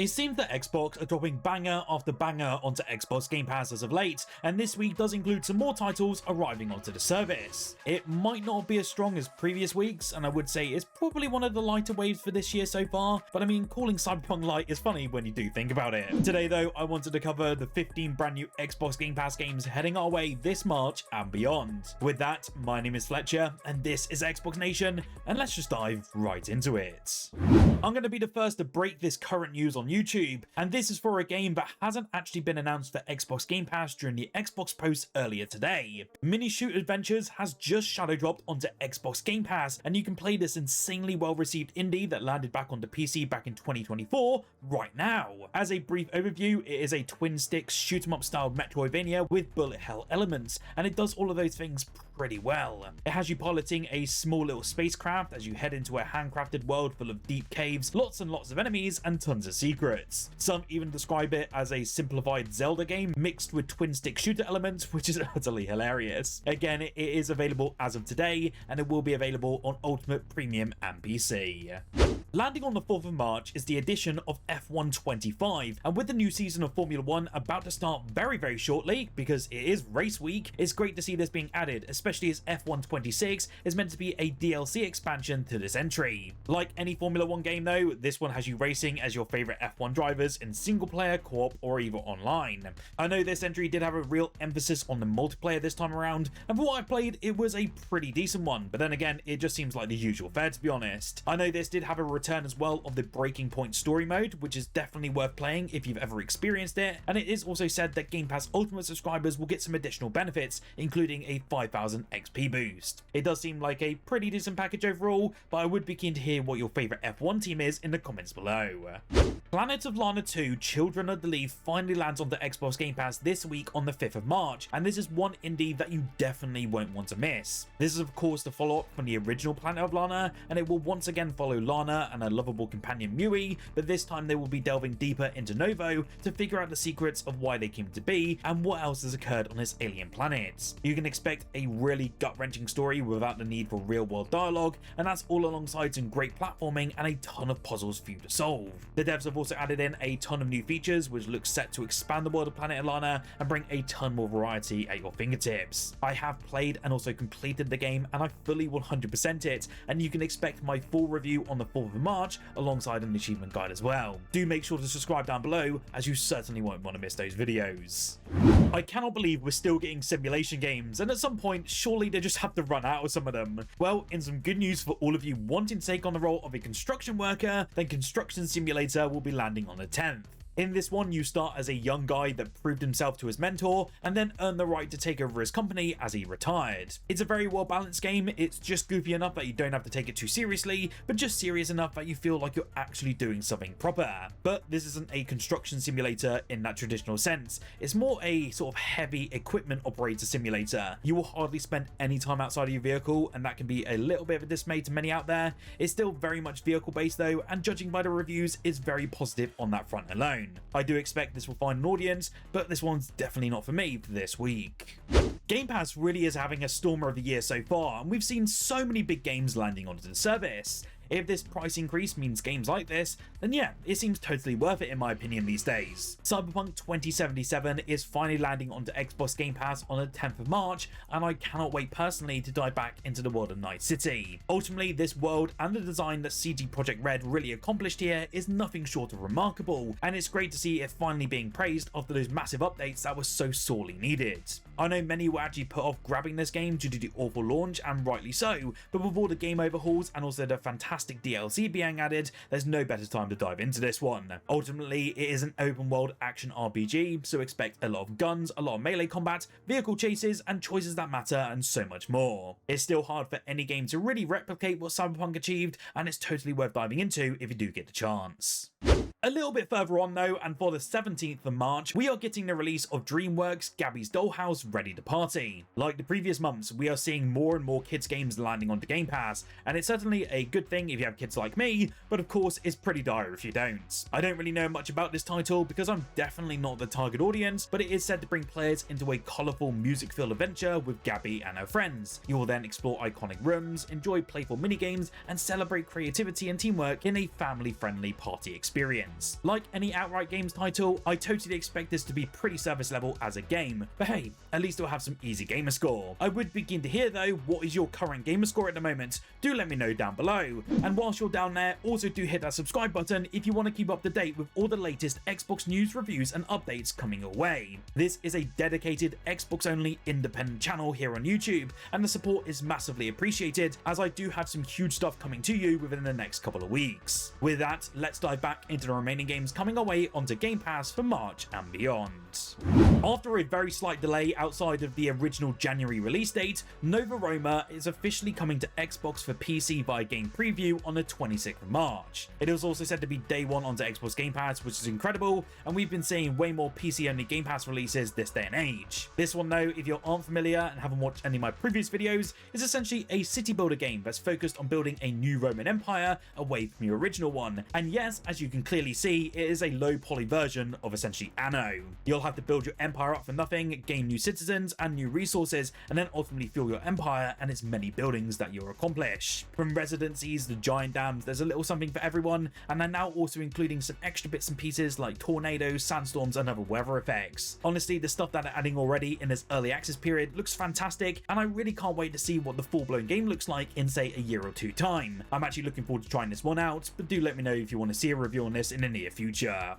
It seems that Xbox are dropping banger after banger onto Xbox Game Pass as of late, and this week does include some more titles arriving onto the service. It might not be as strong as previous weeks, and I would say it's probably one of the lighter waves for this year so far, but I mean, calling Cyberpunk light is funny when you do think about it. Today though, I wanted to cover the 15 brand new Xbox Game Pass games heading our way this March and beyond. With that, my name is Fletcher, and this is Xbox Nation, and let's just dive right into it. I'm going to be the first to break this current news on YouTube, and this is for a game that hasn't actually been announced for Xbox Game Pass during the Xbox post earlier today. Minishoot Adventures has just shadow dropped onto Xbox Game Pass, and you can play this insanely well received indie that landed back onto PC back in 2024 right now. As a brief overview, it is a twin stick shoot 'em up style Metroidvania with bullet hell elements, and it does all of those things pretty well. It has you piloting a small little spacecraft as you head into a handcrafted world full of deep caves, lots and lots of enemies, and tons of secrets. Some even describe it as a simplified Zelda game mixed with twin stick shooter elements, which is utterly hilarious. Again, it is available as of today, and it will be available on Ultimate, Premium, and PC. Landing on the 4th of March is the addition of F1 25, and with the new season of Formula 1 about to start very shortly, because it is race week, it's great to see this being added, especially as F1 26 is meant to be a DLC expansion to this entry. Like any Formula 1 game though, this one has you racing as your favourite F1 drivers in single player, co-op, or even online. I know this entry did have a real emphasis on the multiplayer this time around, and for what I played, it was a pretty decent one, but then again, it just seems like the usual fare to be honest. I know this did have a return as well of the Breaking Point story mode, which is definitely worth playing if you've ever experienced it, and it is also said that Game Pass Ultimate subscribers will get some additional benefits, including a 5,000 XP boost. It does seem like a pretty decent package overall, but I would be keen to hear what your favourite F1 team is in the comments below. Planet of Lana 2 Children of the Leaf finally lands onto Xbox Game Pass this week on the 5th of March, and this is one indie that you definitely won't want to miss. This is of course the follow-up from the original Planet of Lana, and it will once again follow Lana and her lovable companion Mui, but this time they will be delving deeper into Novo to figure out the secrets of why they came to be and what else has occurred on this alien planet. You can expect a really gut-wrenching story without the need for real-world dialogue, and that's all alongside some great platforming and a ton of puzzles for you to solve. The devs have also added in a ton of new features which look set to expand the world of Planet of Lana and bring a ton more variety at your fingertips. I have played and also completed the game, and I fully 100% it, and you can expect my full review on the 4th of March alongside an achievement guide as well. Do make sure to subscribe down below, as you certainly won't want to miss those videos. I cannot believe we're still getting simulation games, and at some point surely they just have to run out of some of them. Well, in some good news for all of you wanting to take on the role of a construction worker, then Construction Simulator will be landing on the 10th. In this one, you start as a young guy that proved himself to his mentor and then earned the right to take over his company as he retired. It's a very well balanced game. It's just goofy enough that you don't have to take it too seriously, but just serious enough that you feel like you're actually doing something proper. But this isn't a construction simulator in that traditional sense. It's more a sort of heavy equipment operator simulator. You will hardly spend any time outside of your vehicle, and that can be a little bit of a dismay to many out there. It's still very much vehicle based though, and judging by the reviews, is very positive on that front alone. I do expect this will find an audience, but this one's definitely not for me for this week. Game Pass really is having a stormer of the year so far, and we've seen so many big games landing onto the service. If this price increase means games like this, then yeah, it seems totally worth it in my opinion these days. Cyberpunk 2077 is finally landing onto Xbox Game Pass on the 10th of March, and I cannot wait personally to dive back into the world of Night City. Ultimately, this world and the design that CD Projekt Red really accomplished here is nothing short of remarkable, and it's great to see it finally being praised after those massive updates that were so sorely needed. I know many were actually put off grabbing this game due to the awful launch, and rightly so, but with all the game overhauls and also the fantastic DLC being added, there's no better time to dive into this one. Ultimately, it is an open world action RPG, so expect a lot of guns, a lot of melee combat, vehicle chases, and choices that matter, and so much more. It's still hard for any game to really replicate what Cyberpunk achieved, and it's totally worth diving into if you do get the chance. A little bit further on though, and for the 17th of March, we are getting the release of DreamWorks' Gabbys Dollhouse Ready to Party. Like the previous months, we are seeing more and more kids games landing onto Game Pass, and it's certainly a good thing if you have kids like me, but of course it's pretty dire if you don't. I don't really know much about this title because I'm definitely not the target audience, but it is said to bring players into a colourful music-filled adventure with Gabby and her friends. You will then explore iconic rooms, enjoy playful minigames, and celebrate creativity and teamwork in a family-friendly party experience. deadlines. Like any outright games title, I totally expect this to be pretty surface level as a game, but hey, at least it'll have some easy gamer score. I would be keen to hear though, what is your current gamer score at the moment? Do let me know down below. And whilst you're down there, also do hit that subscribe button if you want to keep up to date with all the latest Xbox news, reviews and updates coming your way. This is a dedicated Xbox only independent channel here on YouTube, and the support is massively appreciated as I do have some huge stuff coming to you within the next couple of weeks. With that, let's dive back into the remaining games coming our way onto Game Pass for March and beyond. After a very slight delay outside of the original January release date, Nova Roma is officially coming to Xbox for PC via Game Preview on the 26th of March. It is also said to be day one onto Xbox Game Pass, which is incredible, and we've been seeing way more PC-only Game Pass releases this day and age. This one though, if you aren't familiar and haven't watched any of my previous videos, is essentially a city builder game that's focused on building a new Roman Empire away from your original one. And yes, as you can clearly see, it is a low poly version of essentially Anno. You'll have to build your empire up for nothing, gain new citizens and new resources, and then ultimately fuel your empire and its many buildings that you'll accomplish. From residencies to giant dams, there's a little something for everyone, and they're now also including some extra bits and pieces like tornadoes, sandstorms and other weather effects. Honestly, the stuff that they're adding already in this early access period looks fantastic, and I really can't wait to see what the full-blown game looks like in say a year or two time. I'm actually looking forward to trying this one out, but do let me know if you want to see a review on this in the near future.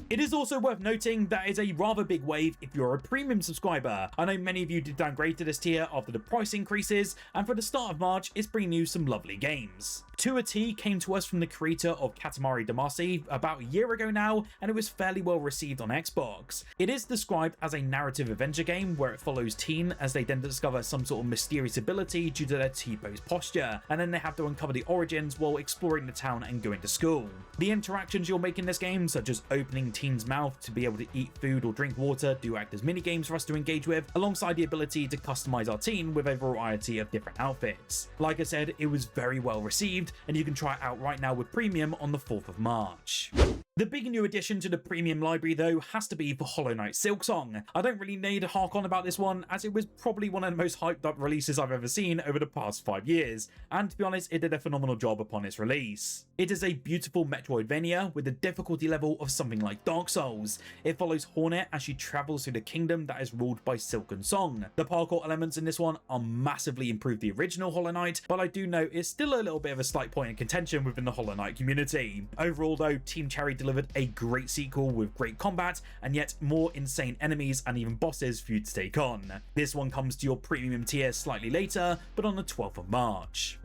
It is also worth noting that is a rather big wave if you're a premium subscriber. I know many of you did downgrade to this tier after the price increases, and for the start of March, it's bringing you some lovely games. To a T came to us from the creator of Katamari Damacy about a year ago now, and it was fairly well received on Xbox. It is described as a narrative adventure game where it follows teen as they then discover some sort of mysterious ability due to their T-pose posture, and then they have to uncover the origins while exploring the town and going to school. The interactions you'll make in this game, such as opening teen's mouth to be able to eat food or drink water, do act as mini games for us to engage with, alongside the ability to customize our teen with a variety of different outfits. Like I said, it was very well received, and you can try it out right now with Premium on the 4th of March. The big new addition to the premium library though has to be for Hollow Knight Silksong. I don't really need to hark on about this one, as it was probably one of the most hyped up releases I've ever seen over the past 5 years, and to be honest, it did a phenomenal job upon its release. It is a beautiful Metroidvania with a difficulty level of something like Dark Souls. It follows Hornet as she travels through the kingdom that is ruled by Silken Song. The parkour elements in this one are massively improved the original Hollow Knight, but I do know it's still a little bit of a slight point of contention within the Hollow Knight community. Overall though, Team Cherry delivered a great sequel with great combat and yet more insane enemies and even bosses for you to take on. This one comes to your premium tier slightly later, but on the 12th of March.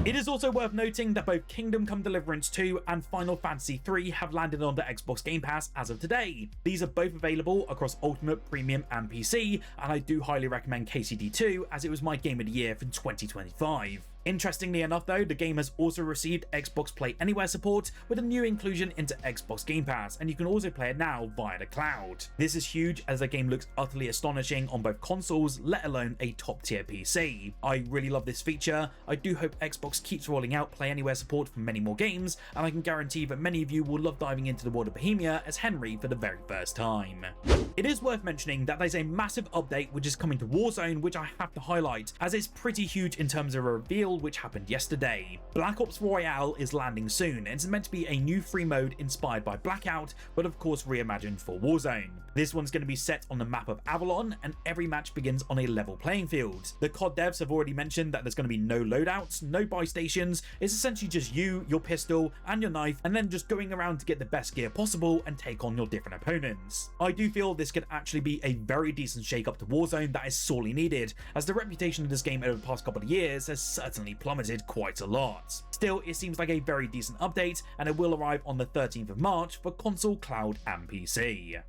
It is also worth noting that both Kingdom Come Deliverance 2 and Final Fantasy 3 have landed on the Xbox Game Pass as of today. These are both available across Ultimate, Premium and PC, and I do highly recommend KCD2 as it was my game of the year for 2025. Interestingly enough though, the game has also received Xbox Play Anywhere support with a new inclusion into Xbox Game Pass, and you can also play it now via the cloud. This is huge as the game looks utterly astonishing on both consoles, let alone a top tier PC. I really love this feature. I do hope Xbox keeps rolling out Play Anywhere support for many more games, and I can guarantee that many of you will love diving into the world of Bohemia as Henry for the very first time. It is worth mentioning that there's a massive update which is coming to Warzone, which I have to highlight as it's pretty huge in terms of a reveal which happened yesterday. Black Ops Royale is landing soon, and it's meant to be a new free mode inspired by Blackout, but of course reimagined for Warzone. This one's going to be set on the map of Avalon, and every match begins on a level playing field. The COD devs have already mentioned that there's going to be no loadouts, no buy stations. It's essentially just you, your pistol, and your knife, and then just going around to get the best gear possible and take on your different opponents. I do feel this could actually be a very decent shake-up to Warzone that is sorely needed, as the reputation of this game over the past couple of years has certainly plummeted quite a lot. Still, it seems like a very decent update, and it will arrive on the 13th of March for console, cloud, and PC.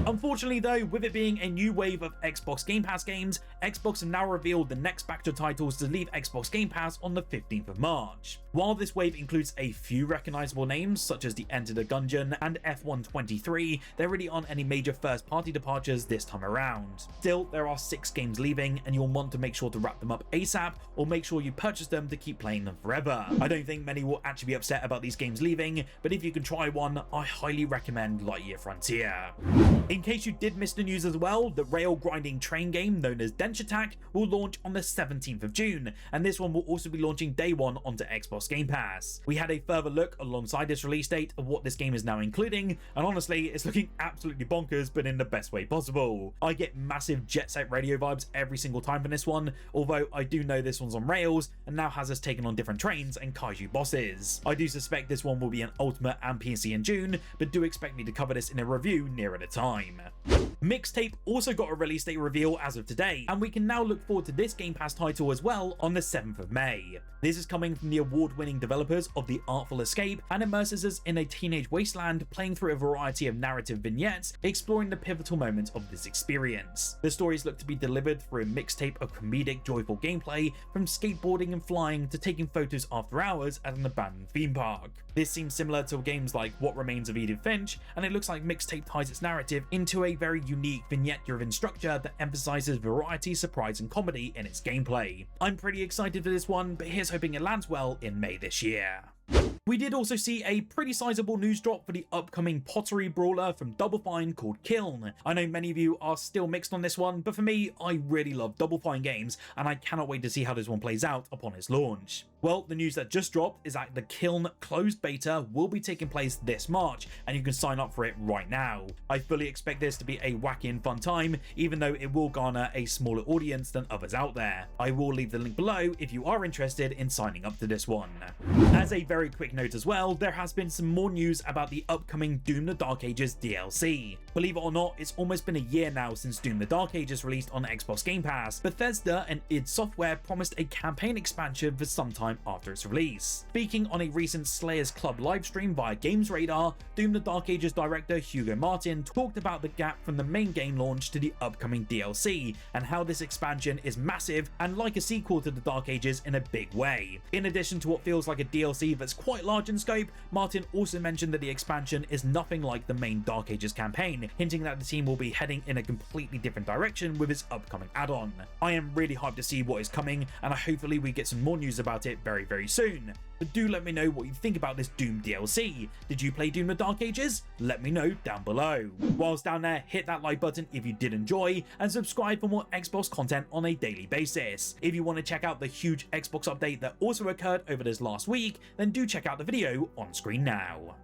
Unfortunately though, with it being a new wave of Xbox Game Pass games, Xbox have now revealed the next batch of titles to leave Xbox Game Pass on the 15th of March. While this wave includes a few recognizable names such as the Enter the Gungeon and F123, there really aren't any major first-party departures this time around. Still, there are 6 games leaving, and you'll want to make sure to wrap them up ASAP, or make sure you purchase purchase them to keep playing them forever. I don't think many will actually be upset about these games leaving, but if you can try one, I highly recommend Lightyear Frontier. In case you did miss the news as well, the rail grinding train game known as Denshattack will launch on the 17th of June, and this one will also be launching day one onto Xbox Game Pass. We had a further look alongside this release date of what this game is now including, and honestly, it's looking absolutely bonkers, but in the best way possible. I get massive Jet Set Radio vibes every single time from this one, although I do know this one's on rails and now has us taking on different trains and kaiju bosses. I do suspect this one will be an Ultimate and PC in June, but do expect me to cover this in a review nearer the time. Mixtape also got a release date reveal as of today, and we can now look forward to this Game Pass title as well on the 7th of May. This is coming from the award-winning developers of The Artful Escape and immerses us in a teenage wasteland, playing through a variety of narrative vignettes, exploring the pivotal moments of this experience. The stories look to be delivered through a mixtape of comedic, joyful gameplay, from skateboarding and flying to taking photos after hours at an abandoned theme park. This seems similar to games like What Remains of Edith Finch, and it looks like Mixtape ties its narrative into a very unique vignette-driven structure that emphasizes variety, surprise, and comedy in its gameplay. I'm pretty excited for this one, but here's hoping it lands well in May this year. We did also see a pretty sizable news drop for the upcoming pottery brawler from Double Fine called Kiln. I know many of you are still mixed on this one, but for me, I really love Double Fine games, and I cannot wait to see how this one plays out upon its launch. Well, the news that just dropped is that the Kiln closed beta will be taking place this March, and you can sign up for it right now. I fully expect this to be a wacky and fun time, even though it will garner a smaller audience than others out there. I will leave the link below if you are interested in signing up to this one. As a very quick note as well, there has been some more news about the upcoming Doom the Dark Ages DLC. Believe it or not, it's almost been a year now since Doom the Dark Ages released on Xbox Game Pass. Bethesda and id Software promised a campaign expansion for some time after its release. Speaking on a recent Slayers Club livestream via Games Radar, Doom the Dark Ages director Hugo Martin talked about the gap from the main game launch to the upcoming DLC, and how this expansion is massive and like a sequel to the Dark Ages in a big way. In addition to what feels like a DLC that's quite large in scope, Martin also mentioned that the expansion is nothing like the main Dark Ages campaign, hinting that the team will be heading in a completely different direction with its upcoming add-on. I am really hyped to see what is coming, and hopefully we get some more news about it very soon. But do let me know what you think about this Doom DLC. Did you play Doom the Dark Ages? Let me know down below. Whilst down there, hit that like button if you did enjoy, and subscribe for more Xbox content on a daily basis. If you want to check out the huge Xbox update that also occurred over this last week, then do check out the video on screen now.